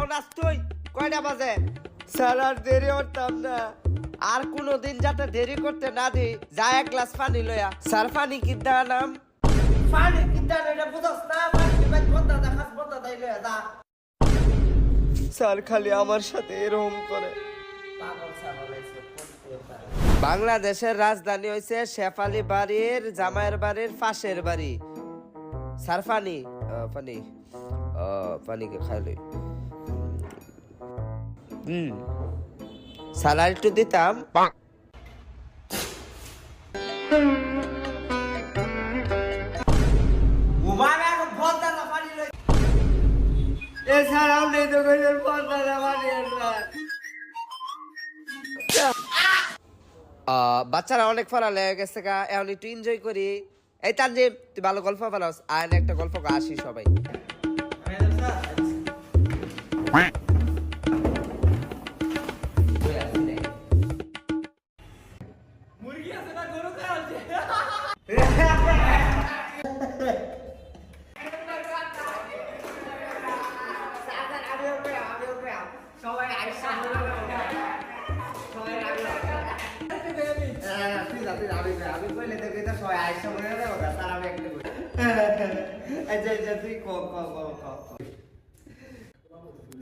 এখন আস তুই কয়টা বাজে স্যার আর দেরি করতাম না আর কোনোদিন যাতে দেরি করতে না দিই যা এক গ্লাস পানি লয়া স্যার পানি কিনতে আনাম পানি কিনতে এটা বুঝছ না পানি কিনতে বন্ধা দেখাস বন্ধা দাই লয়া যা স্যার খালি আমার সাথে এরকম করে পাগল ছাগল এসে বাংলাদেশের রাজধানী হইছে শেফালি বাড়ির জামাইয়ের বাড়ির পাশের বাড়ি স্যার পানি পানি পানিকে খাইলে স্যালাড একটু দিতাম এছাড়াও নেই তো বাচ্চারা অনেক ফলা লেগে গেছে গা এখন একটু এনজয় করি এই তানজিম তুই ভালো গল্প বানাস আর একটা গল্প আসি সবাই আমি কইলে দেখি তো সবাই আইসা মনে যাবো স্যার আমি একটা কই আচ্ছা তুই ক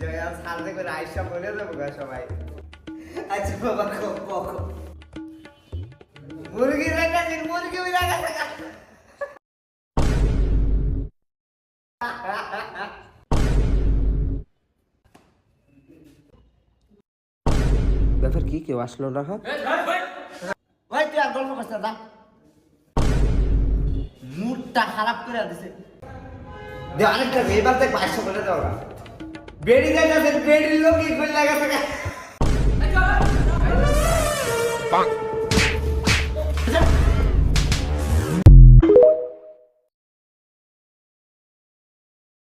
জয়া স্যার দেখে আইসা মনে যাবো সবাই আচ্ছা বাবা ক মুরগি রাখা দিন মুরগি রাখা থাকা ব্যাপার কি কেউ আসলো না হ্যাঁ ভাই তুই আর গল্প করছিস না মুডটা খারাপ করে দিছে দে আরেকটা এবার দেখ 500 করে দাও বেড়ি যায় না বেড়ির লোক কি করে লাগা থাকে